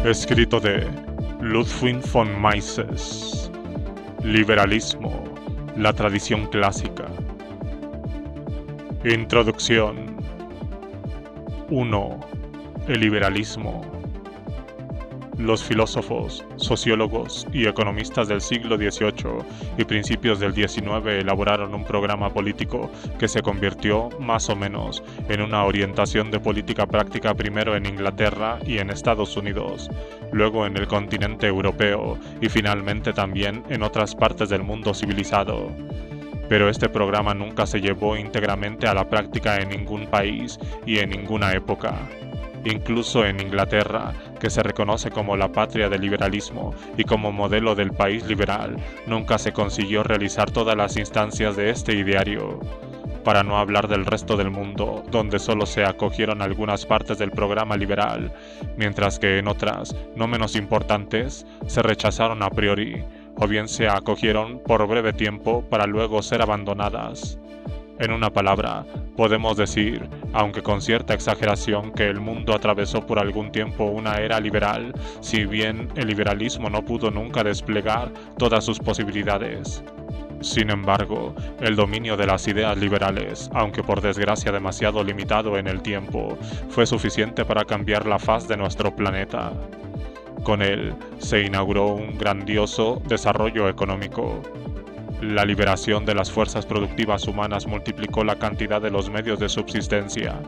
Escrito de Ludwig von Mises. Liberalismo, la tradición clásica. Introducción. 1. El liberalismo. Los filósofos, sociólogos y economistas del siglo XVIII y principios del XIX elaboraron un programa político que se convirtió, más o menos, en una orientación de política práctica primero en Inglaterra y en Estados Unidos, luego en el continente europeo y finalmente también en otras partes del mundo civilizado. Pero este programa nunca se llevó íntegramente a la práctica en ningún país y en ninguna época. Incluso en Inglaterra, que se reconoce como la patria del liberalismo y como modelo del país liberal, nunca se consiguió realizar todas las instancias de este ideario. Para no hablar del resto del mundo, donde solo se acogieron algunas partes del programa liberal, mientras que en otras, no menos importantes, se rechazaron a priori, o bien se acogieron por breve tiempo para luego ser abandonadas. En una palabra, podemos decir, aunque con cierta exageración, que el mundo atravesó por algún tiempo una era liberal, si bien el liberalismo no pudo nunca desplegar todas sus posibilidades. Sin embargo, el dominio de las ideas liberales, aunque por desgracia demasiado limitado en el tiempo, fue suficiente para cambiar la faz de nuestro planeta. Con él se inauguró un grandioso desarrollo económico. La liberación de las fuerzas productivas humanas multiplicó la cantidad de los medios de subsistencia.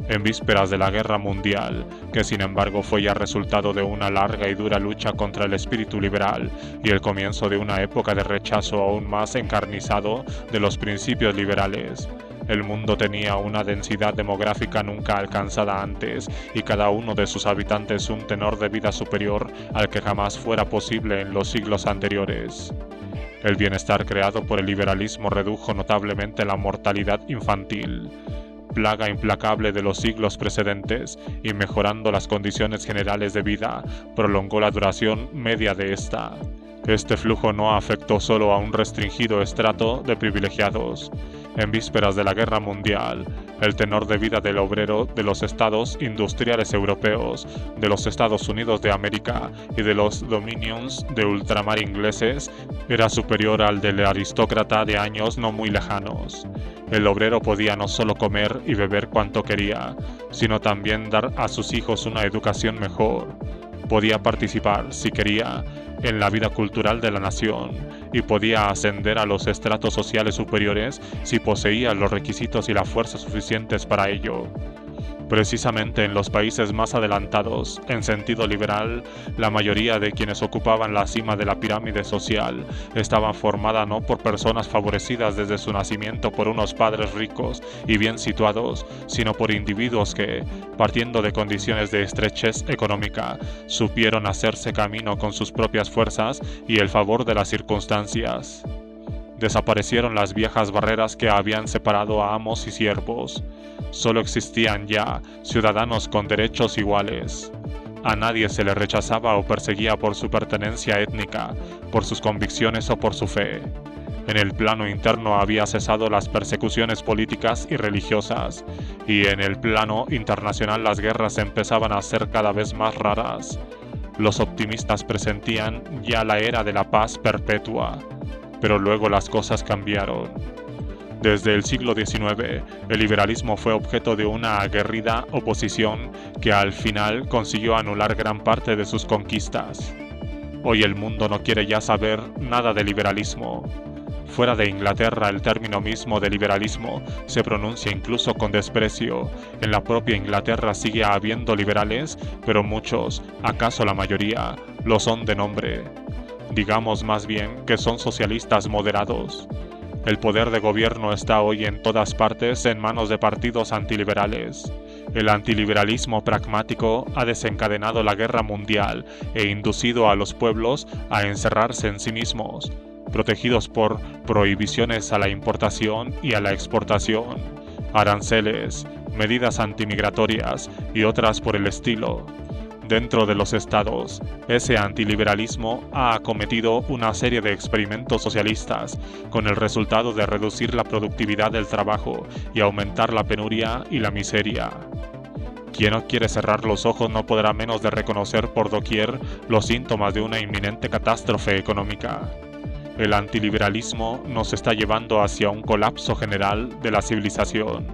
En vísperas de la Guerra Mundial, que sin embargo fue ya resultado de una larga y dura lucha contra el espíritu liberal y el comienzo de una época de rechazo aún más encarnizado de los principios liberales, el mundo tenía una densidad demográfica nunca alcanzada antes y cada uno de sus habitantes un tenor de vida superior al que jamás fuera posible en los siglos anteriores. El bienestar creado por el liberalismo redujo notablemente la mortalidad infantil, plaga implacable de los siglos precedentes, y mejorando las condiciones generales de vida, prolongó la duración media de esta. Este flujo no afectó solo a un restringido estrato de privilegiados. En vísperas de la Guerra Mundial, el tenor de vida del obrero de los estados industriales europeos, de los Estados Unidos de América y de los dominions de ultramar ingleses era superior al del aristócrata de años no muy lejanos. El obrero podía no solo comer y beber cuanto quería, sino también dar a sus hijos una educación mejor. Podía participar, si quería, en la vida cultural de la nación, y podía ascender a los estratos sociales superiores si poseía los requisitos y la fuerza suficientes para ello. Precisamente en los países más adelantados, en sentido liberal, la mayoría de quienes ocupaban la cima de la pirámide social estaban formada no por personas favorecidas desde su nacimiento por unos padres ricos y bien situados, sino por individuos que, partiendo de condiciones de estrechez económica, supieron hacerse camino con sus propias fuerzas y el favor de las circunstancias. Desaparecieron las viejas barreras que habían separado a amos y siervos. Solo existían ya ciudadanos con derechos iguales. A nadie se le rechazaba o perseguía por su pertenencia étnica, por sus convicciones o por su fe. En el plano interno había cesado las persecuciones políticas y religiosas, y en el plano internacional las guerras empezaban a ser cada vez más raras. Los optimistas presentían ya la era de la paz perpetua. Pero luego las cosas cambiaron. Desde el siglo XIX, el liberalismo fue objeto de una aguerrida oposición que al final consiguió anular gran parte de sus conquistas. Hoy el mundo no quiere ya saber nada de liberalismo. Fuera de Inglaterra, el término mismo de liberalismo se pronuncia incluso con desprecio. En la propia Inglaterra sigue habiendo liberales, pero muchos, acaso la mayoría, lo son de nombre. Digamos más bien que son socialistas moderados. El poder de gobierno está hoy en todas partes en manos de partidos antiliberales. El antiliberalismo pragmático ha desencadenado la guerra mundial e inducido a los pueblos a encerrarse en sí mismos, protegidos por prohibiciones a la importación y a la exportación, aranceles, medidas antimigratorias y otras por el estilo. Dentro de los estados, ese antiliberalismo ha acometido una serie de experimentos socialistas, con el resultado de reducir la productividad del trabajo y aumentar la penuria y la miseria. Quien no quiere cerrar los ojos no podrá menos de reconocer por doquier los síntomas de una inminente catástrofe económica. El antiliberalismo nos está llevando hacia un colapso general de la civilización.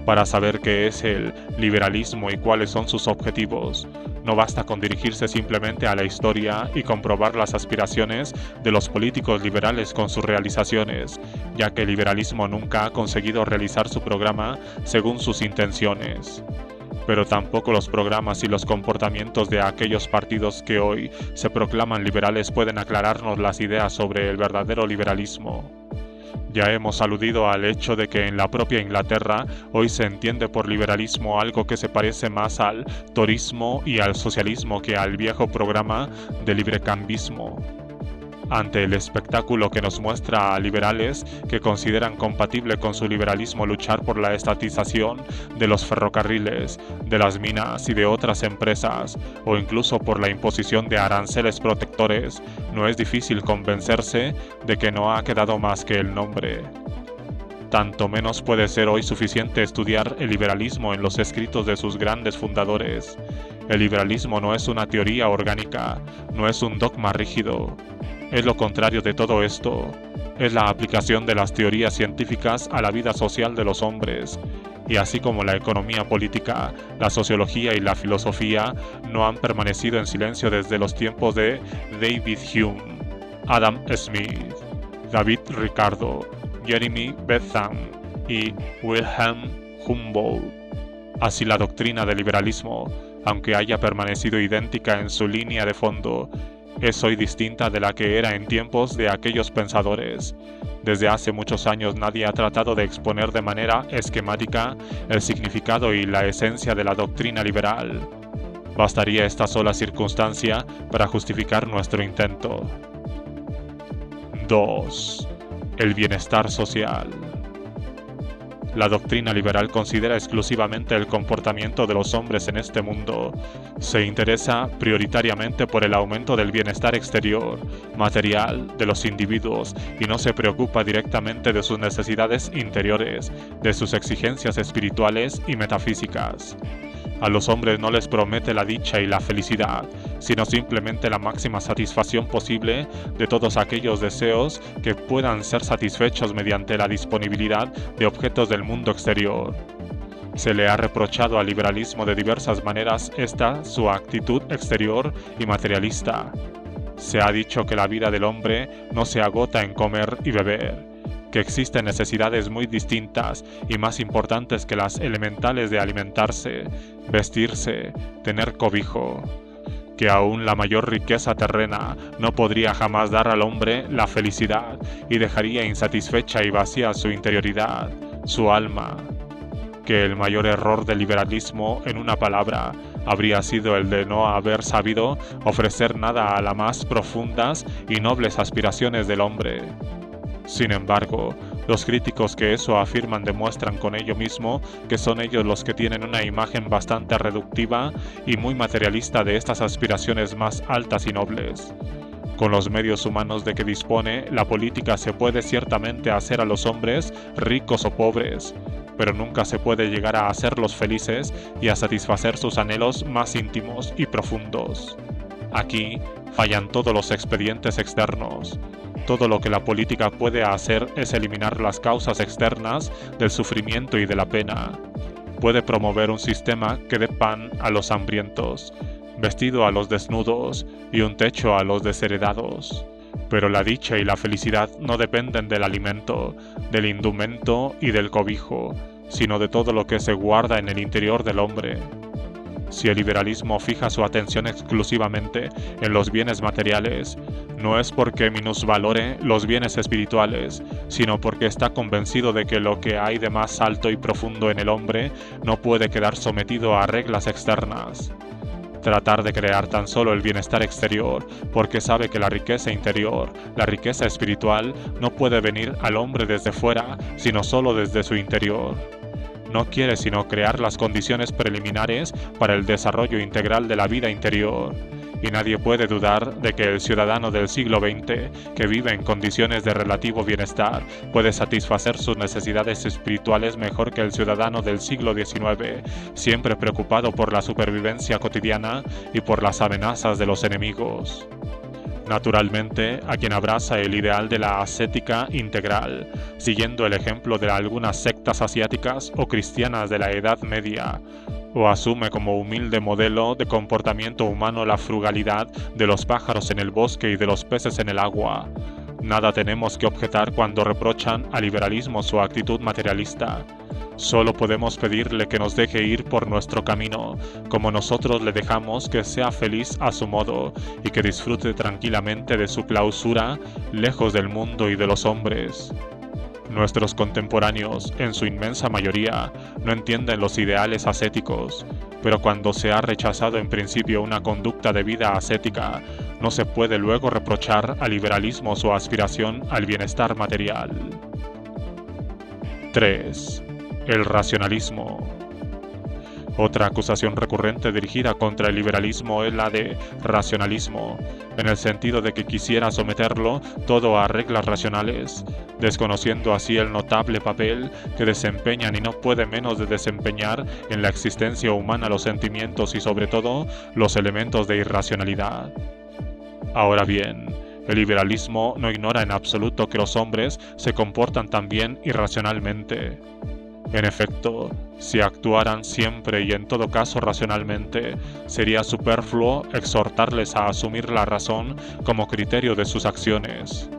Para saber qué es el liberalismo y cuáles son sus objetivos, no basta con dirigirse simplemente a la historia y comprobar las aspiraciones de los políticos liberales con sus realizaciones, ya que el liberalismo nunca ha conseguido realizar su programa según sus intenciones. Pero tampoco los programas y los comportamientos de aquellos partidos que hoy se proclaman liberales pueden aclararnos las ideas sobre el verdadero liberalismo. Ya hemos aludido al hecho de que en la propia Inglaterra hoy se entiende por liberalismo algo que se parece más al torismo y al socialismo que al viejo programa de librecambismo. Ante el espectáculo que nos muestra a liberales que consideran compatible con su liberalismo luchar por la estatización de los ferrocarriles, de las minas y de otras empresas, o incluso por la imposición de aranceles protectores, no es difícil convencerse de que no ha quedado más que el nombre. Tanto menos puede ser hoy suficiente estudiar el liberalismo en los escritos de sus grandes fundadores. El liberalismo no es una teoría orgánica, no es un dogma rígido. Es lo contrario de todo esto. Es la aplicación de las teorías científicas a la vida social de los hombres. Y así como la economía política, la sociología y la filosofía no han permanecido en silencio desde los tiempos de David Hume, Adam Smith, David Ricardo, Jeremy Bentham y Wilhelm Humboldt. Así la doctrina del liberalismo, aunque haya permanecido idéntica en su línea de fondo, es hoy distinta de la que era en tiempos de aquellos pensadores. Desde hace muchos años nadie ha tratado de exponer de manera esquemática el significado y la esencia de la doctrina liberal. Bastaría esta sola circunstancia para justificar nuestro intento. 2. El bienestar social. La doctrina liberal considera exclusivamente el comportamiento de los hombres en este mundo. Se interesa prioritariamente por el aumento del bienestar exterior, material, de los individuos y no se preocupa directamente de sus necesidades interiores, de sus exigencias espirituales y metafísicas. A los hombres no les promete la dicha y la felicidad, sino simplemente la máxima satisfacción posible de todos aquellos deseos que puedan ser satisfechos mediante la disponibilidad de objetos del mundo exterior. Se le ha reprochado al liberalismo de diversas maneras su actitud exterior y materialista. Se ha dicho que la vida del hombre no se agota en comer y beber, que existen necesidades muy distintas y más importantes que las elementales de alimentarse, vestirse, tener cobijo, que aún la mayor riqueza terrena no podría jamás dar al hombre la felicidad y dejaría insatisfecha y vacía su interioridad, su alma, que el mayor error del liberalismo, en una palabra, habría sido el de no haber sabido ofrecer nada a las más profundas y nobles aspiraciones del hombre. Sin embargo, los críticos que eso afirman demuestran con ello mismo que son ellos los que tienen una imagen bastante reductiva y muy materialista de estas aspiraciones más altas y nobles. Con los medios humanos de que dispone, la política se puede ciertamente hacer a los hombres ricos o pobres, pero nunca se puede llegar a hacerlos felices y a satisfacer sus anhelos más íntimos y profundos. Aquí fallan todos los expedientes externos. Todo lo que la política puede hacer es eliminar las causas externas del sufrimiento y de la pena. Puede promover un sistema que dé pan a los hambrientos, vestido a los desnudos y un techo a los desheredados. Pero la dicha y la felicidad no dependen del alimento, del indumento y del cobijo, sino de todo lo que se guarda en el interior del hombre. Si el liberalismo fija su atención exclusivamente en los bienes materiales, no es porque minusvalore los bienes espirituales, sino porque está convencido de que lo que hay de más alto y profundo en el hombre no puede quedar sometido a reglas externas. Tratar de crear tan solo el bienestar exterior, porque sabe que la riqueza interior, la riqueza espiritual, no puede venir al hombre desde fuera, sino solo desde su interior. No quiere sino crear las condiciones preliminares para el desarrollo integral de la vida interior, y nadie puede dudar de que el ciudadano del siglo XX, que vive en condiciones de relativo bienestar, puede satisfacer sus necesidades espirituales mejor que el ciudadano del siglo XIX, siempre preocupado por la supervivencia cotidiana y por las amenazas de los enemigos. Naturalmente, a quien abraza el ideal de la ascética integral, siguiendo el ejemplo de algunas sectas asiáticas o cristianas de la Edad Media, o asume como humilde modelo de comportamiento humano la frugalidad de los pájaros en el bosque y de los peces en el agua, nada tenemos que objetar cuando reprochan al liberalismo su actitud materialista. Solo podemos pedirle que nos deje ir por nuestro camino, como nosotros le dejamos que sea feliz a su modo y que disfrute tranquilamente de su clausura, lejos del mundo y de los hombres. Nuestros contemporáneos, en su inmensa mayoría, no entienden los ideales ascéticos, pero cuando se ha rechazado en principio una conducta de vida ascética, no se puede luego reprochar al liberalismo su aspiración al bienestar material. 3. El racionalismo. Otra acusación recurrente dirigida contra el liberalismo es la de racionalismo, en el sentido de que quisiera someterlo todo a reglas racionales, desconociendo así el notable papel que desempeñan y no puede menos de desempeñar en la existencia humana los sentimientos y sobre todo los elementos de irracionalidad. Ahora bien, el liberalismo no ignora en absoluto que los hombres se comportan también irracionalmente. En efecto, si actuaran siempre y en todo caso racionalmente, sería superfluo exhortarles a asumir la razón como criterio de sus acciones.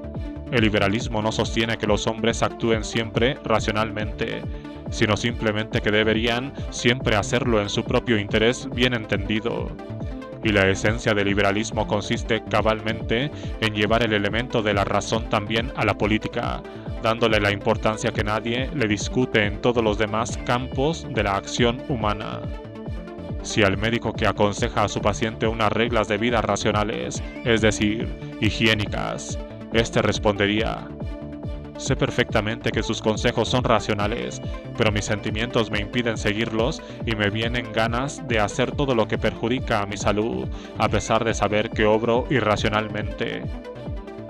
El liberalismo no sostiene que los hombres actúen siempre racionalmente, sino simplemente que deberían siempre hacerlo en su propio interés bien entendido. Y la esencia del liberalismo consiste cabalmente en llevar el elemento de la razón también a la política, dándole la importancia que nadie le discute en todos los demás campos de la acción humana. Si al médico que aconseja a su paciente unas reglas de vida racionales, es decir, higiénicas, éste respondería: sé perfectamente que sus consejos son racionales, pero mis sentimientos me impiden seguirlos y me vienen ganas de hacer todo lo que perjudica a mi salud, a pesar de saber que obro irracionalmente.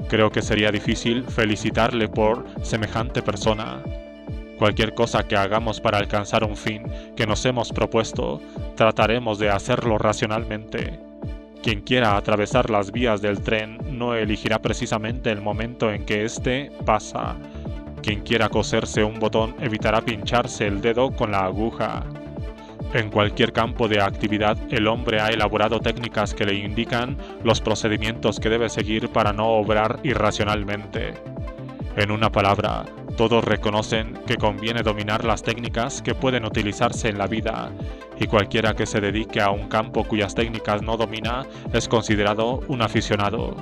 Creo que sería difícil felicitarle por semejante persona. Cualquier cosa que hagamos para alcanzar un fin que nos hemos propuesto, trataremos de hacerlo racionalmente. Quien quiera atravesar las vías del tren no elegirá precisamente el momento en que éste pasa. Quien quiera coserse un botón evitará pincharse el dedo con la aguja. En cualquier campo de actividad, el hombre ha elaborado técnicas que le indican los procedimientos que debe seguir para no obrar irracionalmente. En una palabra, todos reconocen que conviene dominar las técnicas que pueden utilizarse en la vida, y cualquiera que se dedique a un campo cuyas técnicas no domina es considerado un aficionado.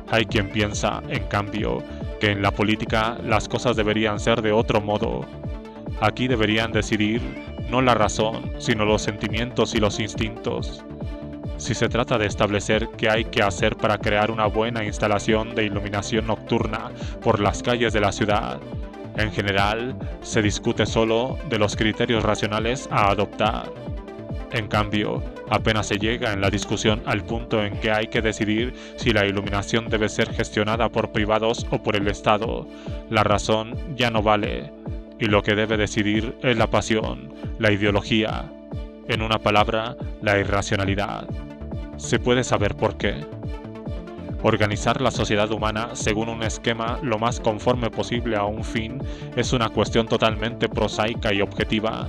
Hay quien piensa, en cambio, que en la política las cosas deberían ser de otro modo. Aquí deberían decidir no la razón, sino los sentimientos y los instintos. Si se trata de establecer qué hay que hacer para crear una buena instalación de iluminación nocturna por las calles de la ciudad, en general se discute solo de los criterios racionales a adoptar. En cambio, apenas se llega en la discusión al punto en que hay que decidir si la iluminación debe ser gestionada por privados o por el Estado, la razón ya no vale, y lo que debe decidir es la pasión, la ideología, en una palabra, la irracionalidad. ¿Se puede saber por qué? Organizar la sociedad humana según un esquema lo más conforme posible a un fin es una cuestión totalmente prosaica y objetiva.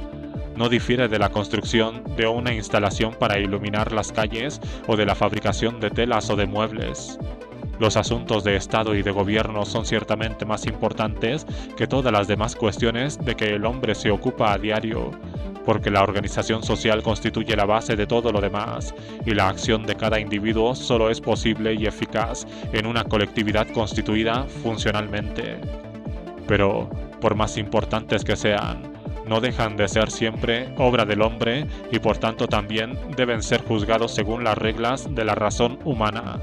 No difiere de la construcción de una instalación para iluminar las calles o de la fabricación de telas o de muebles. Los asuntos de Estado y de gobierno son ciertamente más importantes que todas las demás cuestiones de que el hombre se ocupa a diario, porque la organización social constituye la base de todo lo demás, y la acción de cada individuo solo es posible y eficaz en una colectividad constituida funcionalmente. Pero, por más importantes que sean, no dejan de ser siempre obra del hombre y por tanto también deben ser juzgados según las reglas de la razón humana.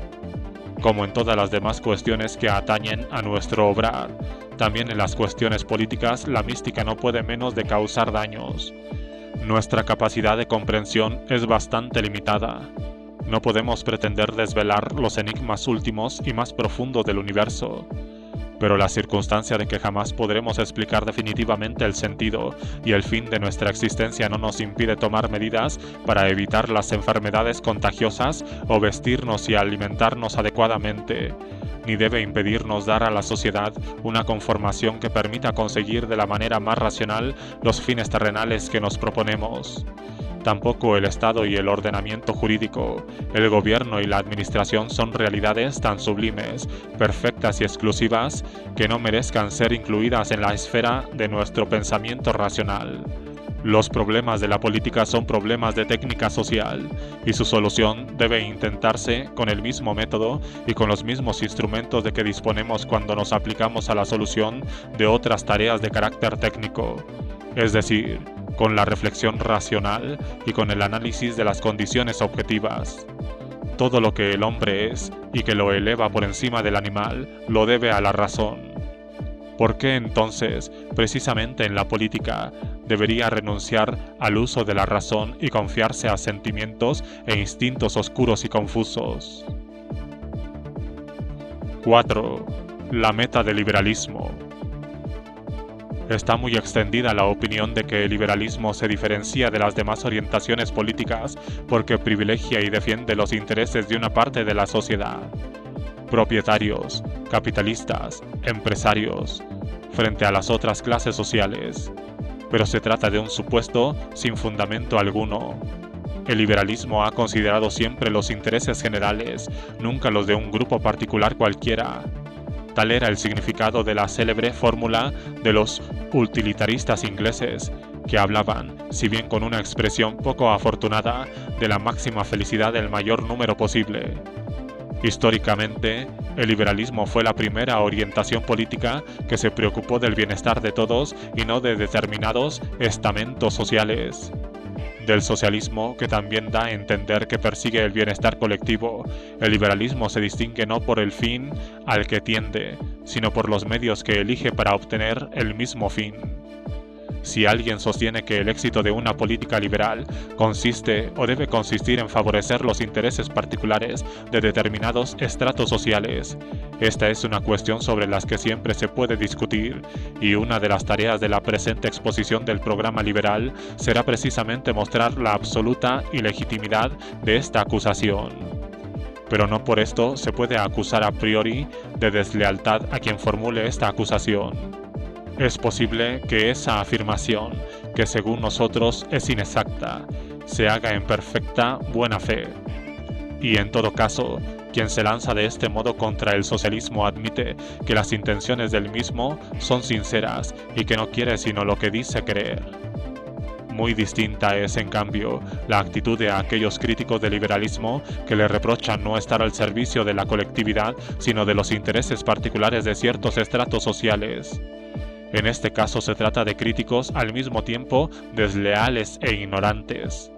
Como en todas las demás cuestiones que atañen a nuestro obrar, también en las cuestiones políticas la mística no puede menos de causar daños. Nuestra capacidad de comprensión es bastante limitada. No podemos pretender desvelar los enigmas últimos y más profundos del universo, pero la circunstancia de que jamás podremos explicar definitivamente el sentido y el fin de nuestra existencia no nos impide tomar medidas para evitar las enfermedades contagiosas o vestirnos y alimentarnos adecuadamente, ni debe impedirnos dar a la sociedad una conformación que permita conseguir de la manera más racional los fines terrenales que nos proponemos. Tampoco el Estado y el ordenamiento jurídico, el gobierno y la administración son realidades tan sublimes, perfectas y exclusivas que no merezcan ser incluidas en la esfera de nuestro pensamiento racional. Los problemas de la política son problemas de técnica social, y su solución debe intentarse con el mismo método y con los mismos instrumentos de que disponemos cuando nos aplicamos a la solución de otras tareas de carácter técnico, es decir, con la reflexión racional y con el análisis de las condiciones objetivas. Todo lo que el hombre es y que lo eleva por encima del animal lo debe a la razón. ¿Por qué entonces, precisamente en la política, debería renunciar al uso de la razón y confiarse a sentimientos e instintos oscuros y confusos? 4. La meta del liberalismo. Está muy extendida la opinión de que el liberalismo se diferencia de las demás orientaciones políticas porque privilegia y defiende los intereses de una parte de la sociedad, propietarios, capitalistas, empresarios, frente a las otras clases sociales. Pero se trata de un supuesto sin fundamento alguno. El liberalismo ha considerado siempre los intereses generales, nunca los de un grupo particular cualquiera. Tal era el significado de la célebre fórmula de los utilitaristas ingleses, que hablaban, si bien con una expresión poco afortunada, de la máxima felicidad del mayor número posible. Históricamente, el liberalismo fue la primera orientación política que se preocupó del bienestar de todos y no de determinados estamentos sociales. Del socialismo, que también da a entender que persigue el bienestar colectivo, el liberalismo se distingue no por el fin al que tiende, sino por los medios que elige para obtener el mismo fin. Si alguien sostiene que el éxito de una política liberal consiste o debe consistir en favorecer los intereses particulares de determinados estratos sociales, esta es una cuestión sobre la que siempre se puede discutir, y una de las tareas de la presente exposición del programa liberal será precisamente mostrar la absoluta ilegitimidad de esta acusación. Pero no por esto se puede acusar a priori de deslealtad a quien formule esta acusación. Es posible que esa afirmación, que según nosotros es inexacta, se haga en perfecta buena fe. Y en todo caso, quien se lanza de este modo contra el socialismo admite que las intenciones del mismo son sinceras y que no quiere sino lo que dice creer. Muy distinta es, en cambio, la actitud de aquellos críticos del liberalismo que le reprochan no estar al servicio de la colectividad, sino de los intereses particulares de ciertos estratos sociales. En este caso se trata de críticos al mismo tiempo desleales e ignorantes.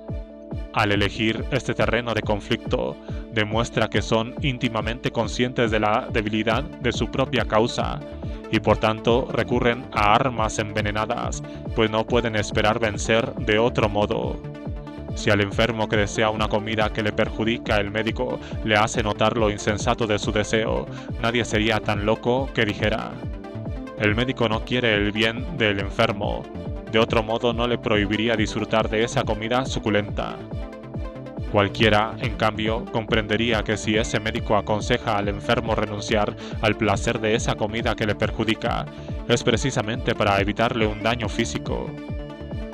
Al elegir este terreno de conflicto, demuestra que son íntimamente conscientes de la debilidad de su propia causa y por tanto recurren a armas envenenadas, pues no pueden esperar vencer de otro modo. Si al enfermo que desea una comida que le perjudica el médico le hace notar lo insensato de su deseo, nadie sería tan loco que dijera: el médico no quiere el bien del enfermo, de otro modo no le prohibiría disfrutar de esa comida suculenta. Cualquiera, en cambio, comprendería que si ese médico aconseja al enfermo renunciar al placer de esa comida que le perjudica, es precisamente para evitarle un daño físico.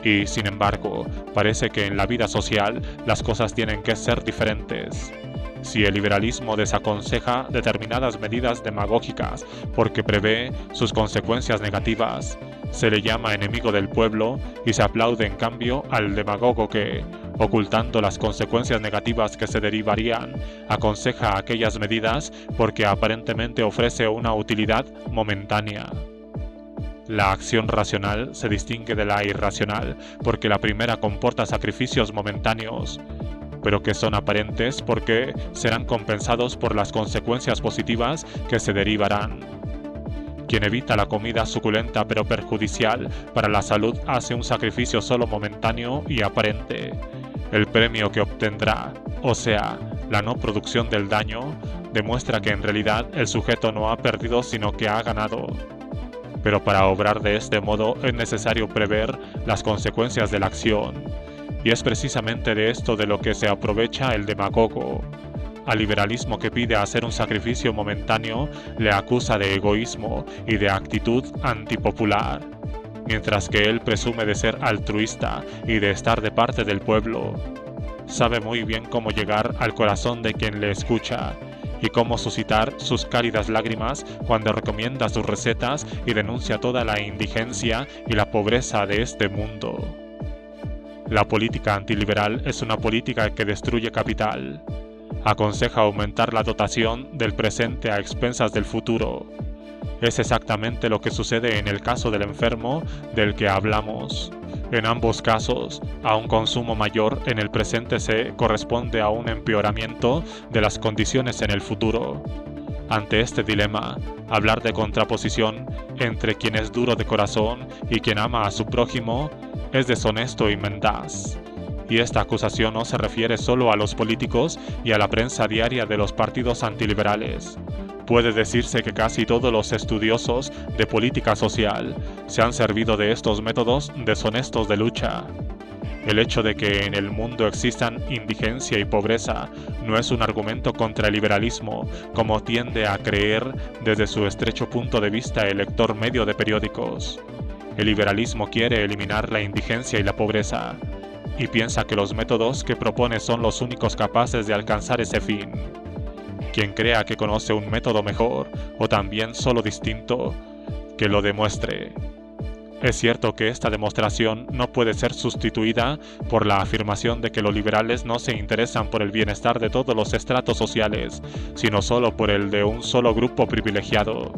Y, sin embargo, parece que en la vida social las cosas tienen que ser diferentes. Si el liberalismo desaconseja determinadas medidas demagógicas porque prevé sus consecuencias negativas, se le llama enemigo del pueblo y se aplaude en cambio al demagogo que, ocultando las consecuencias negativas que se derivarían, aconseja aquellas medidas porque aparentemente ofrece una utilidad momentánea. La acción racional se distingue de la irracional porque la primera comporta sacrificios momentáneos, pero que son aparentes porque serán compensados por las consecuencias positivas que se derivarán. Quien evita la comida suculenta pero perjudicial para la salud hace un sacrificio solo momentáneo y aparente. El premio que obtendrá, o sea, la no producción del daño, demuestra que en realidad el sujeto no ha perdido sino que ha ganado. Pero para obrar de este modo es necesario prever las consecuencias de la acción, y es precisamente de esto de lo que se aprovecha el demagogo. Al liberalismo que pide hacer un sacrificio momentáneo le acusa de egoísmo y de actitud antipopular, mientras que él presume de ser altruista y de estar de parte del pueblo. Sabe muy bien cómo llegar al corazón de quien le escucha y cómo suscitar sus cálidas lágrimas cuando recomienda sus recetas y denuncia toda la indigencia y la pobreza de este mundo. La política antiliberal es una política que destruye capital. Aconseja aumentar la dotación del presente a expensas del futuro. Es exactamente lo que sucede en el caso del enfermo del que hablamos. En ambos casos, a un consumo mayor en el presente se corresponde a un empeoramiento de las condiciones en el futuro. Ante este dilema, hablar de contraposición entre quien es duro de corazón y quien ama a su prójimo es deshonesto y mendaz. Y esta acusación no se refiere solo a los políticos y a la prensa diaria de los partidos antiliberales. Puede decirse que casi todos los estudiosos de política social se han servido de estos métodos deshonestos de lucha. El hecho de que en el mundo existan indigencia y pobreza no es un argumento contra el liberalismo, como tiende a creer desde su estrecho punto de vista el lector medio de periódicos. El liberalismo quiere eliminar la indigencia y la pobreza, y piensa que los métodos que propone son los únicos capaces de alcanzar ese fin. Quien crea que conoce un método mejor, o también solo distinto, que lo demuestre. Es cierto que esta demostración no puede ser sustituida por la afirmación de que los liberales no se interesan por el bienestar de todos los estratos sociales, sino solo por el de un solo grupo privilegiado.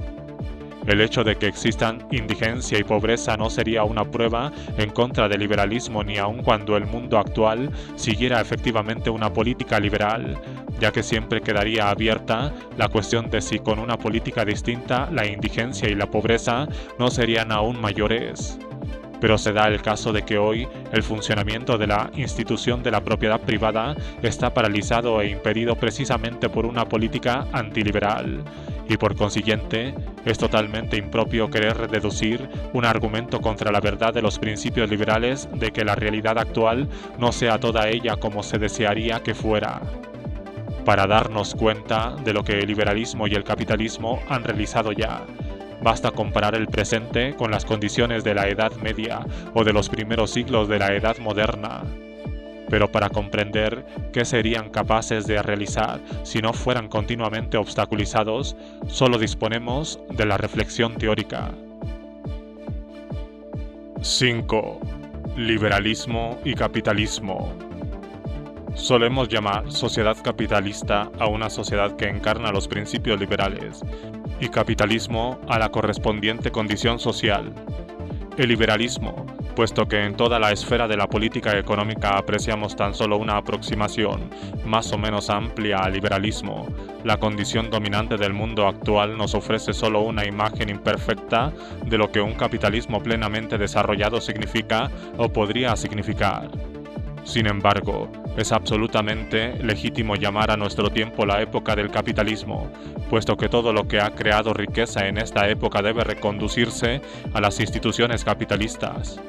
El hecho de que existan indigencia y pobreza no sería una prueba en contra del liberalismo ni aun cuando el mundo actual siguiera efectivamente una política liberal, ya que siempre quedaría abierta la cuestión de si con una política distinta la indigencia y la pobreza no serían aún mayores. Pero se da el caso de que hoy el funcionamiento de la institución de la propiedad privada está paralizado e impedido precisamente por una política antiliberal, y por consiguiente es totalmente impropio querer deducir un argumento contra la verdad de los principios liberales de que la realidad actual no sea toda ella como se desearía que fuera. Para darnos cuenta de lo que el liberalismo y el capitalismo han realizado ya, basta comparar el presente con las condiciones de la Edad Media o de los primeros siglos de la Edad Moderna. Pero para comprender qué serían capaces de realizar si no fueran continuamente obstaculizados, solo disponemos de la reflexión teórica. 5. Liberalismo y capitalismo. Solemos llamar sociedad capitalista a una sociedad que encarna los principios liberales, y capitalismo a la correspondiente condición social. El liberalismo, puesto que en toda la esfera de la política económica apreciamos tan solo una aproximación más o menos amplia al liberalismo, la condición dominante del mundo actual nos ofrece solo una imagen imperfecta de lo que un capitalismo plenamente desarrollado significa o podría significar. Sin embargo, es absolutamente legítimo llamar a nuestro tiempo la época del capitalismo, puesto que todo lo que ha creado riqueza en esta época debe reconducirse a las instituciones capitalistas.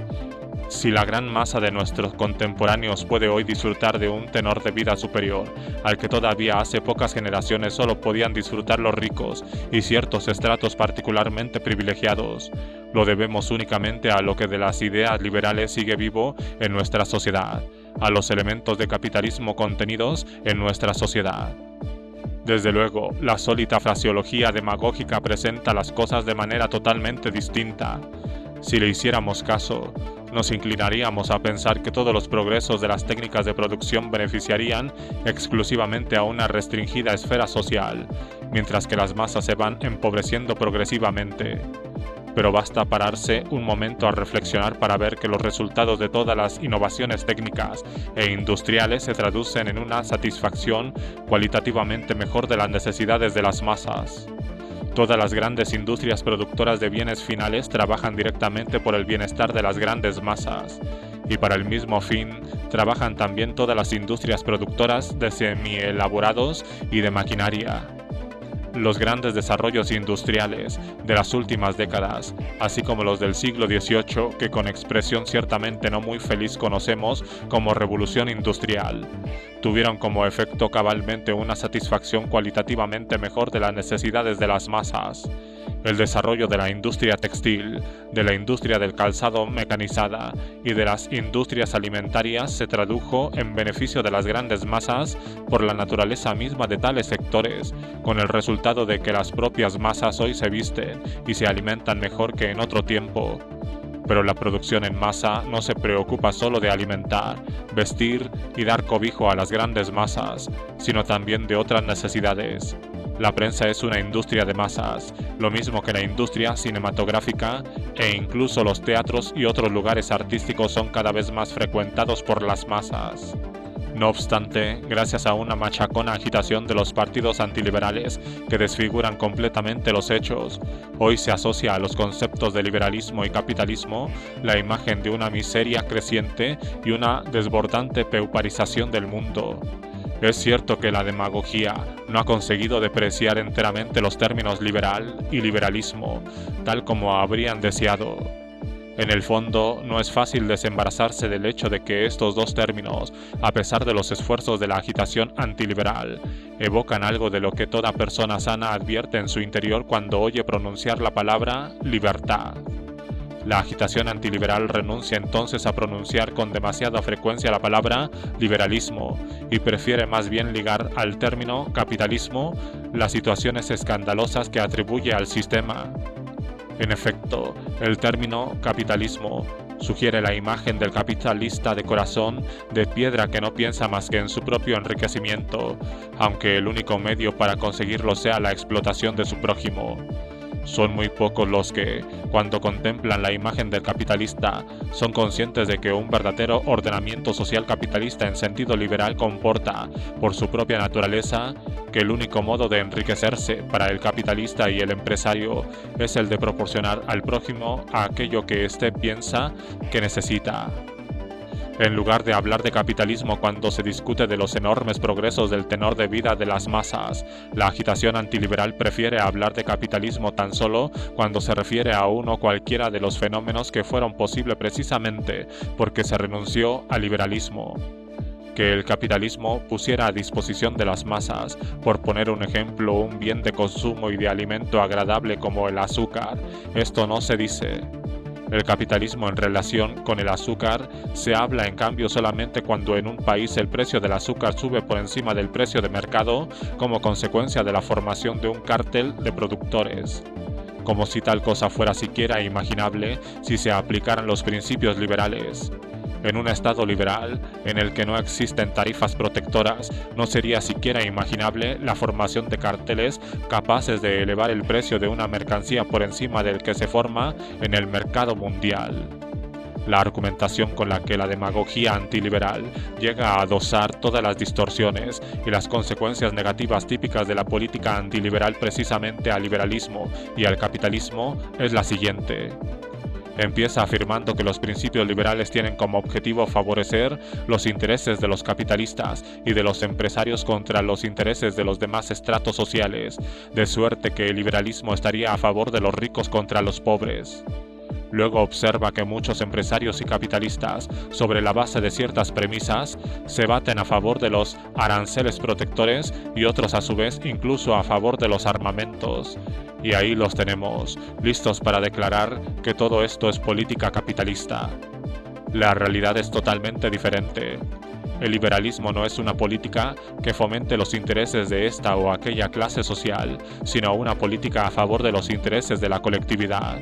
Si la gran masa de nuestros contemporáneos puede hoy disfrutar de un tenor de vida superior al que todavía hace pocas generaciones solo podían disfrutar los ricos y ciertos estratos particularmente privilegiados, lo debemos únicamente a lo que de las ideas liberales sigue vivo en nuestra sociedad, a los elementos de capitalismo contenidos en nuestra sociedad. Desde luego, la sólida fraseología demagógica presenta las cosas de manera totalmente distinta. Si le hiciéramos caso, nos inclinaríamos a pensar que todos los progresos de las técnicas de producción beneficiarían exclusivamente a una restringida esfera social, mientras que las masas se van empobreciendo progresivamente. Pero basta pararse un momento a reflexionar para ver que los resultados de todas las innovaciones técnicas e industriales se traducen en una satisfacción cualitativamente mejor de las necesidades de las masas. Todas las grandes industrias productoras de bienes finales trabajan directamente por el bienestar de las grandes masas, y para el mismo fin trabajan también todas las industrias productoras de semi-elaborados y de maquinaria. Los grandes desarrollos industriales de las últimas décadas, así como los del siglo XVIII, que con expresión ciertamente no muy feliz conocemos como Revolución Industrial, tuvieron como efecto cabalmente una satisfacción cualitativamente mejor de las necesidades de las masas. El desarrollo de la industria textil, de la industria del calzado mecanizada y de las industrias alimentarias se tradujo en beneficio de las grandes masas por la naturaleza misma de tales sectores, con el resultado de que las propias masas hoy se visten y se alimentan mejor que en otro tiempo. Pero la producción en masa no se preocupa solo de alimentar, vestir y dar cobijo a las grandes masas, sino también de otras necesidades. La prensa es una industria de masas, lo mismo que la industria cinematográfica, e incluso los teatros y otros lugares artísticos son cada vez más frecuentados por las masas. No obstante, gracias a una machacona agitación de los partidos antiliberales que desfiguran completamente los hechos, hoy se asocia a los conceptos de liberalismo y capitalismo la imagen de una miseria creciente y una desbordante pauperización del mundo. Es cierto que la demagogia no ha conseguido depreciar enteramente los términos liberal y liberalismo, tal como habrían deseado. En el fondo, no es fácil desembarazarse del hecho de que estos dos términos, a pesar de los esfuerzos de la agitación antiliberal, evocan algo de lo que toda persona sana advierte en su interior cuando oye pronunciar la palabra libertad. La agitación antiliberal renuncia entonces a pronunciar con demasiada frecuencia la palabra liberalismo y prefiere más bien ligar al término capitalismo las situaciones escandalosas que atribuye al sistema. En efecto, el término capitalismo sugiere la imagen del capitalista de corazón de piedra que no piensa más que en su propio enriquecimiento, aunque el único medio para conseguirlo sea la explotación de su prójimo. Son muy pocos los que, cuando contemplan la imagen del capitalista, son conscientes de que un verdadero ordenamiento social capitalista en sentido liberal comporta, por su propia naturaleza, que el único modo de enriquecerse para el capitalista y el empresario es el de proporcionar al prójimo aquello que éste piensa que necesita. En lugar de hablar de capitalismo cuando se discute de los enormes progresos del tenor de vida de las masas, la agitación antiliberal prefiere hablar de capitalismo tan solo cuando se refiere a uno o cualquiera de los fenómenos que fueron posibles precisamente porque se renunció al liberalismo. Que el capitalismo pusiera a disposición de las masas, por poner un ejemplo, un bien de consumo y de alimento agradable como el azúcar, esto no se dice. El capitalismo en relación con el azúcar se habla en cambio solamente cuando en un país el precio del azúcar sube por encima del precio de mercado como consecuencia de la formación de un cártel de productores. Como si tal cosa fuera siquiera imaginable si se aplicaran los principios liberales. En un estado liberal, en el que no existen tarifas protectoras, no sería siquiera imaginable la formación de carteles capaces de elevar el precio de una mercancía por encima del que se forma en el mercado mundial. La argumentación con la que la demagogia antiliberal llega a adosar todas las distorsiones y las consecuencias negativas típicas de la política antiliberal precisamente al liberalismo y al capitalismo es la siguiente. Empieza afirmando que los principios liberales tienen como objetivo favorecer los intereses de los capitalistas y de los empresarios contra los intereses de los demás estratos sociales, de suerte que el liberalismo estaría a favor de los ricos contra los pobres. Luego observa que muchos empresarios y capitalistas, sobre la base de ciertas premisas, se baten a favor de los aranceles protectores y otros a su vez incluso a favor de los armamentos. Y ahí los tenemos, listos para declarar que todo esto es política capitalista. La realidad es totalmente diferente. El liberalismo no es una política que fomente los intereses de esta o aquella clase social, sino una política a favor de los intereses de la colectividad.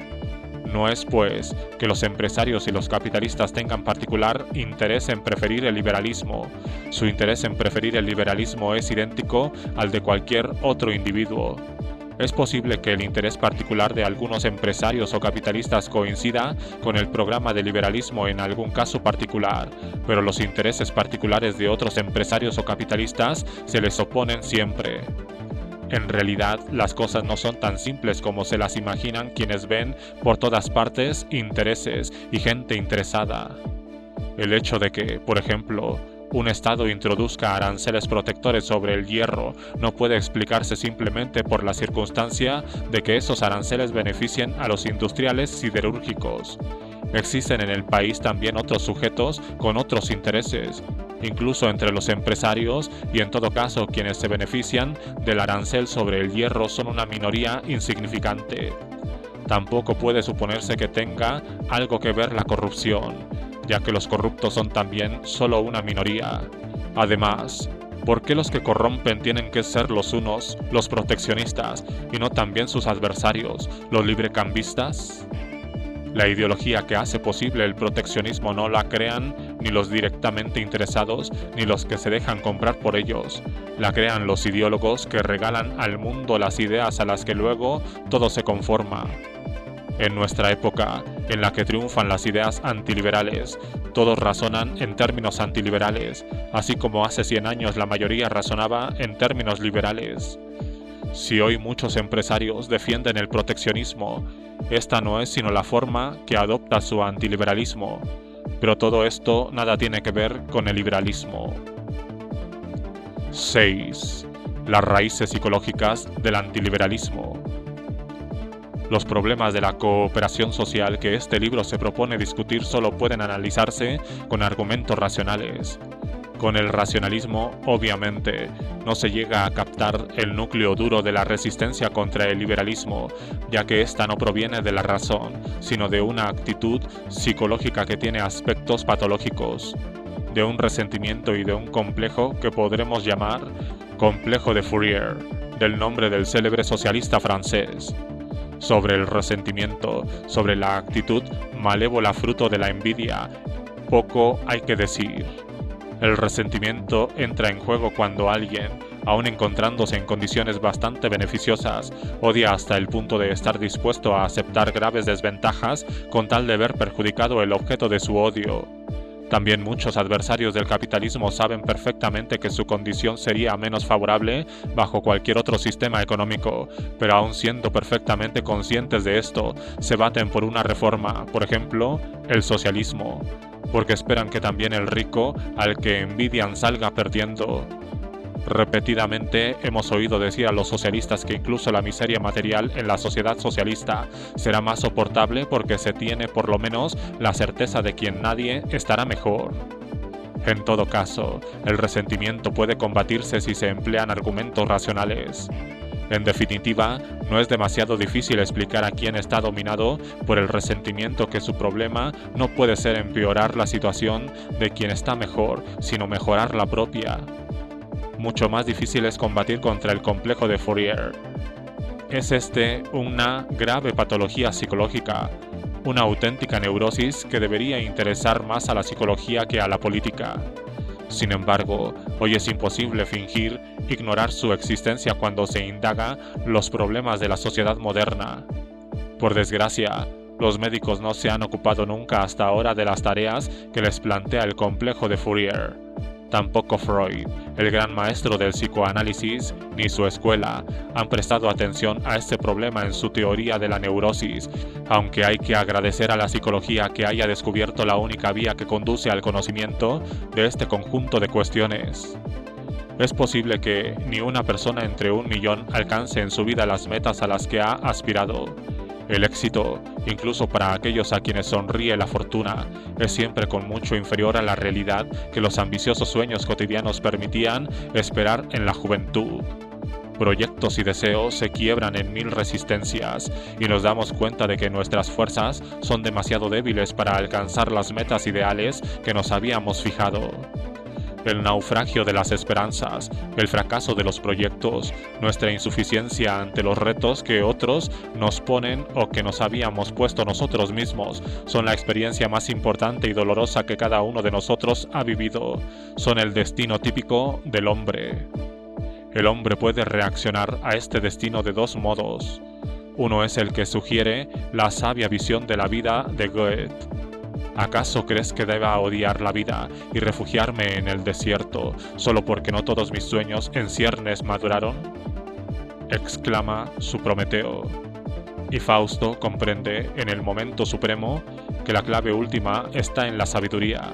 No es, pues, que los empresarios y los capitalistas tengan particular interés en preferir el liberalismo. Su interés en preferir el liberalismo es idéntico al de cualquier otro individuo. Es posible que el interés particular de algunos empresarios o capitalistas coincida con el programa de liberalismo en algún caso particular, pero los intereses particulares de otros empresarios o capitalistas se les oponen siempre. En realidad, las cosas no son tan simples como se las imaginan quienes ven por todas partes intereses y gente interesada. El hecho de que, por ejemplo, un Estado introduzca aranceles protectores sobre el hierro no puede explicarse simplemente por la circunstancia de que esos aranceles beneficien a los industriales siderúrgicos. Existen en el país también otros sujetos con otros intereses, incluso entre los empresarios, y en todo caso quienes se benefician del arancel sobre el hierro son una minoría insignificante. Tampoco puede suponerse que tenga algo que ver la corrupción, ya que los corruptos son también solo una minoría. Además, ¿por qué los que corrompen tienen que ser los unos, los proteccionistas, y no también sus adversarios, los librecambistas? La ideología que hace posible el proteccionismo no la crean ni los directamente interesados ni los que se dejan comprar por ellos. La crean los ideólogos que regalan al mundo las ideas a las que luego todo se conforma. En nuestra época, en la que triunfan las ideas antiliberales, todos razonan en términos antiliberales, así como hace 100 años la mayoría razonaba en términos liberales. Si hoy muchos empresarios defienden el proteccionismo, esta no es sino la forma que adopta su antiliberalismo, pero todo esto nada tiene que ver con el liberalismo. 6. Las raíces psicológicas del antiliberalismo. Los problemas de la cooperación social que este libro se propone discutir solo pueden analizarse con argumentos racionales. Con el racionalismo, obviamente, no se llega a captar el núcleo duro de la resistencia contra el liberalismo, ya que ésta no proviene de la razón, sino de una actitud psicológica que tiene aspectos patológicos, de un resentimiento y de un complejo que podremos llamar complejo de Fourier, del nombre del célebre socialista francés. Sobre el resentimiento, sobre la actitud malévola fruto de la envidia, poco hay que decir. El resentimiento entra en juego cuando alguien, aun encontrándose en condiciones bastante beneficiosas, odia hasta el punto de estar dispuesto a aceptar graves desventajas con tal de ver perjudicado el objeto de su odio. También muchos adversarios del capitalismo saben perfectamente que su condición sería menos favorable bajo cualquier otro sistema económico, pero aun siendo perfectamente conscientes de esto, se baten por una reforma, por ejemplo, el socialismo, porque esperan que también el rico, al que envidian, salga perdiendo. Repetidamente hemos oído decir a los socialistas que incluso la miseria material en la sociedad socialista será más soportable porque se tiene por lo menos la certeza de que nadie estará mejor. En todo caso, el resentimiento puede combatirse si se emplean argumentos racionales. En definitiva, no es demasiado difícil explicar a quién está dominado por el resentimiento que su problema no puede ser empeorar la situación de quien está mejor, sino mejorar la propia. Mucho más difícil es combatir contra el complejo de Fourier. Es una grave patología psicológica, una auténtica neurosis que debería interesar más a la psicología que a la política. Sin embargo, hoy es imposible fingir ignorar su existencia cuando se indaga los problemas de la sociedad moderna. Por desgracia, los médicos no se han ocupado nunca hasta ahora de las tareas que les plantea el complejo de Fourier. Tampoco Freud, el gran maestro del psicoanálisis, ni su escuela han prestado atención a este problema en su teoría de la neurosis, aunque hay que agradecer a la psicología que haya descubierto la única vía que conduce al conocimiento de este conjunto de cuestiones. Es posible que ni una persona entre 1 millón alcance en su vida las metas a las que ha aspirado. El éxito, incluso para aquellos a quienes sonríe la fortuna, es siempre con mucho inferior a la realidad que los ambiciosos sueños cotidianos permitían esperar en la juventud. Proyectos y deseos se quiebran en 1000 resistencias y nos damos cuenta de que nuestras fuerzas son demasiado débiles para alcanzar las metas ideales que nos habíamos fijado. El naufragio de las esperanzas, el fracaso de los proyectos, nuestra insuficiencia ante los retos que otros nos ponen o que nos habíamos puesto nosotros mismos, son la experiencia más importante y dolorosa que cada uno de nosotros ha vivido. Son el destino típico del hombre. El hombre puede reaccionar a este destino de 2 modos. Uno es el que sugiere la sabia visión de la vida de Goethe. ¿Acaso crees que deba odiar la vida y refugiarme en el desierto solo porque no todos mis sueños en ciernes maduraron? Exclama su Prometeo. y Fausto comprende en el momento supremo que la clave última está en la sabiduría.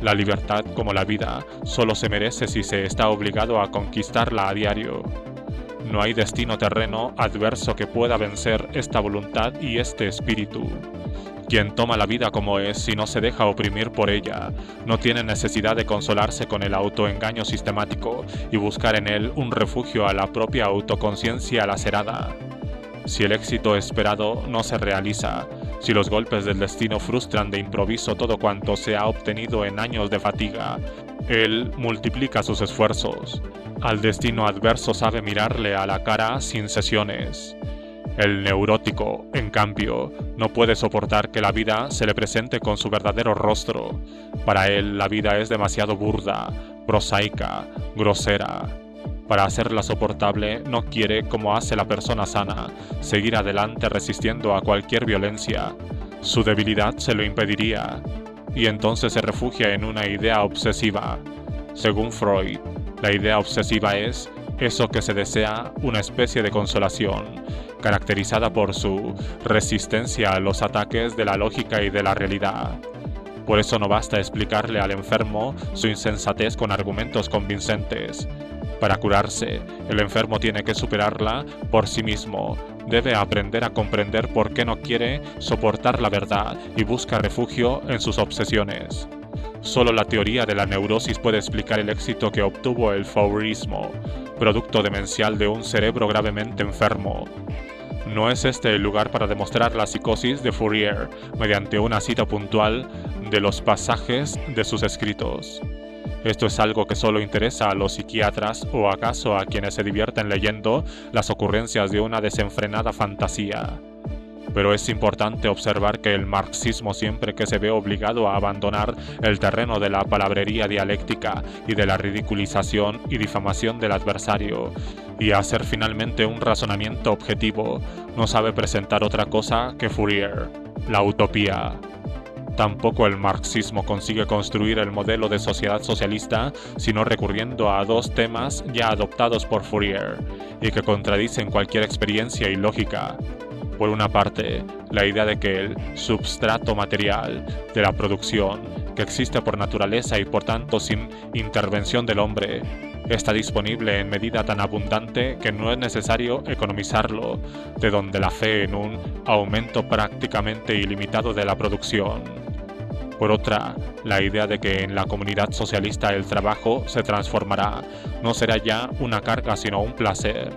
La libertad, como la vida, solo se merece si se está obligado a conquistarla a diario. No hay destino terreno adverso que pueda vencer esta voluntad y este espíritu. Quien toma la vida como es y no se deja oprimir por ella, no tiene necesidad de consolarse con el autoengaño sistemático y buscar en él un refugio a la propia autoconciencia lacerada. Si el éxito esperado no se realiza, si los golpes del destino frustran de improviso todo cuanto se ha obtenido en años de fatiga, él multiplica sus esfuerzos. Al destino adverso sabe mirarle a la cara sin cesiones. El neurótico, en cambio, no puede soportar que la vida se le presente con su verdadero rostro. Para él la vida es demasiado burda, prosaica, grosera. Para hacerla soportable, no quiere, como hace la persona sana, seguir adelante resistiendo a cualquier violencia. Su debilidad se lo impediría, y entonces se refugia en una idea obsesiva. Según Freud, la idea obsesiva es eso que se desea, una especie de consolación, caracterizada por su resistencia a los ataques de la lógica y de la realidad. Por eso no basta explicarle al enfermo su insensatez con argumentos convincentes. Para curarse, el enfermo tiene que superarla por sí mismo. Debe aprender a comprender por qué no quiere soportar la verdad y busca refugio en sus obsesiones. Solo la teoría de la neurosis puede explicar el éxito que obtuvo el Fourierismo, producto demencial de un cerebro gravemente enfermo. No es este el lugar para demostrar la psicosis de Fourier mediante una cita puntual de los pasajes de sus escritos. Esto es algo que solo interesa a los psiquiatras o acaso a quienes se divierten leyendo las ocurrencias de una desenfrenada fantasía. Pero es importante observar que el marxismo, siempre que se ve obligado a abandonar el terreno de la palabrería dialéctica y de la ridiculización y difamación del adversario, y a hacer finalmente un razonamiento objetivo, no sabe presentar otra cosa que Fourier, la utopía. Tampoco el marxismo consigue construir el modelo de sociedad socialista sino recurriendo a dos temas ya adoptados por Fourier y que contradicen cualquier experiencia y lógica. Por una parte, la idea de que el substrato material de la producción, que existe por naturaleza y por tanto sin intervención del hombre, está disponible en medida tan abundante que no es necesario economizarlo, de donde la fe en un aumento prácticamente ilimitado de la producción. Por otra, la idea de que en la comunidad socialista el trabajo se transformará, no será ya una carga sino un placer.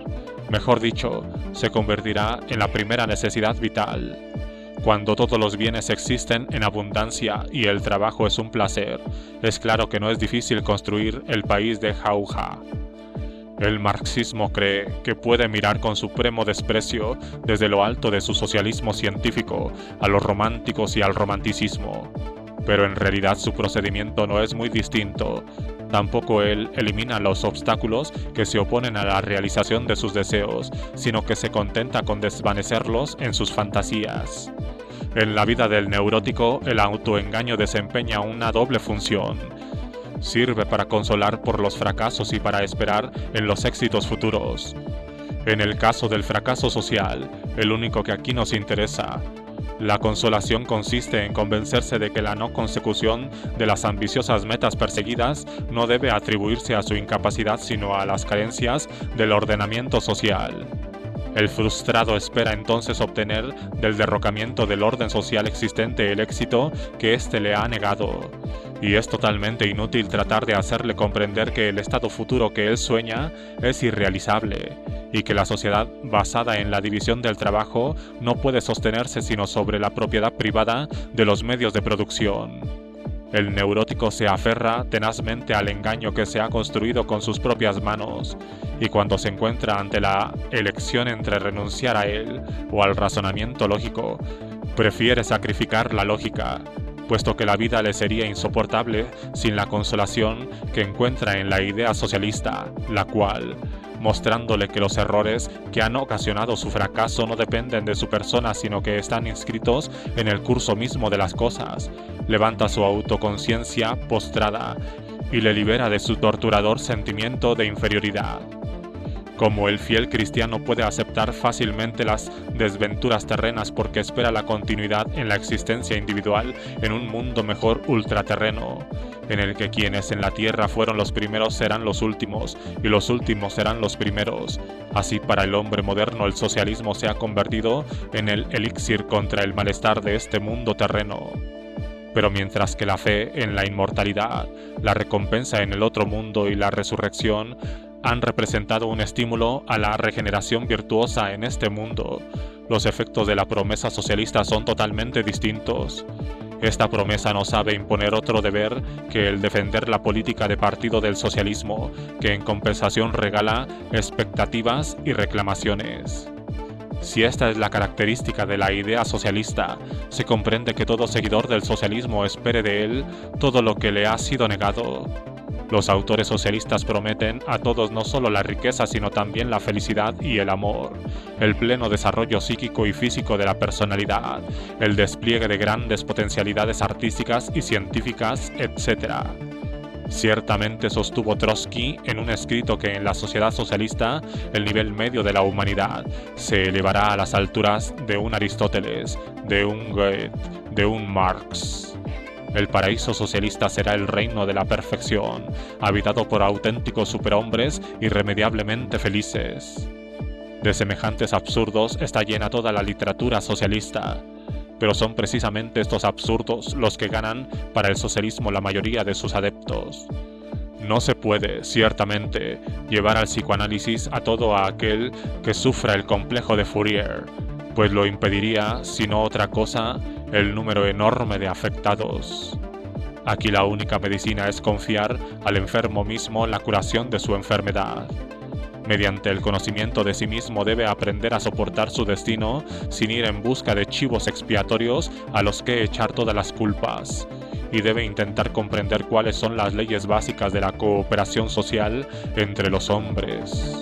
Mejor dicho, se convertirá en la primera necesidad vital. Cuando todos los bienes existen en abundancia y el trabajo es un placer, es claro que no es difícil construir el país de jauja. El marxismo cree que puede mirar con supremo desprecio desde lo alto de su socialismo científico a los románticos y al romanticismo. Pero en realidad su procedimiento no es muy distinto. Tampoco él elimina los obstáculos que se oponen a la realización de sus deseos, sino que se contenta con desvanecerlos en sus fantasías. En la vida del neurótico, el autoengaño desempeña una doble función. Sirve para consolar por los fracasos y para esperar en los éxitos futuros. En el caso del fracaso social, el único que aquí nos interesa, la consolación consiste en convencerse de que la no consecución de las ambiciosas metas perseguidas no debe atribuirse a su incapacidad sino a las carencias del ordenamiento social. El frustrado espera entonces obtener del derrocamiento del orden social existente el éxito que éste le ha negado, y es totalmente inútil tratar de hacerle comprender que el estado futuro que él sueña es irrealizable, y que la sociedad basada en la división del trabajo no puede sostenerse sino sobre la propiedad privada de los medios de producción. El neurótico se aferra tenazmente al engaño que se ha construido con sus propias manos, y cuando se encuentra ante la elección entre renunciar a él o al razonamiento lógico, prefiere sacrificar la lógica, puesto que la vida le sería insoportable sin la consolación que encuentra en la idea socialista, la cual, mostrándole que los errores que han ocasionado su fracaso no dependen de su persona sino que están inscritos en el curso mismo de las cosas, levanta su autoconciencia postrada y le libera de su torturador sentimiento de inferioridad. Como el fiel cristiano puede aceptar fácilmente las desventuras terrenas porque espera la continuidad en la existencia individual en un mundo mejor ultraterreno, en el que quienes en la tierra fueron los primeros serán los últimos y los últimos serán los primeros. Así para el hombre moderno el socialismo se ha convertido en el elixir contra el malestar de este mundo terreno. Pero mientras que la fe en la inmortalidad, la recompensa en el otro mundo y la resurrección han representado un estímulo a la regeneración virtuosa en este mundo, los efectos de la promesa socialista son totalmente distintos. Esta promesa no sabe imponer otro deber que el defender la política de partido del socialismo, que en compensación regala expectativas y reclamaciones. Si esta es la característica de la idea socialista, se comprende que todo seguidor del socialismo espere de él todo lo que le ha sido negado. Los autores socialistas prometen a todos no solo la riqueza, sino también la felicidad y el amor, el pleno desarrollo psíquico y físico de la personalidad, el despliegue de grandes potencialidades artísticas y científicas, etc. Ciertamente sostuvo Trotsky en un escrito que en la sociedad socialista el nivel medio de la humanidad se elevará a las alturas de un Aristóteles, de un Goethe, de un Marx. El paraíso socialista será el reino de la perfección, habitado por auténticos superhombres irremediablemente felices. De semejantes absurdos está llena toda la literatura socialista, pero son precisamente estos absurdos los que ganan para el socialismo la mayoría de sus adeptos. No se puede, ciertamente, llevar al psicoanálisis a todo aquel que sufra el complejo de Fourier, pues lo impediría, si no otra cosa, el número enorme de afectados. Aquí la única medicina es confiar al enfermo mismo la curación de su enfermedad. Mediante el conocimiento de sí mismo debe aprender a soportar su destino sin ir en busca de chivos expiatorios a los que echar todas las culpas, y debe intentar comprender cuáles son las leyes básicas de la cooperación social entre los hombres.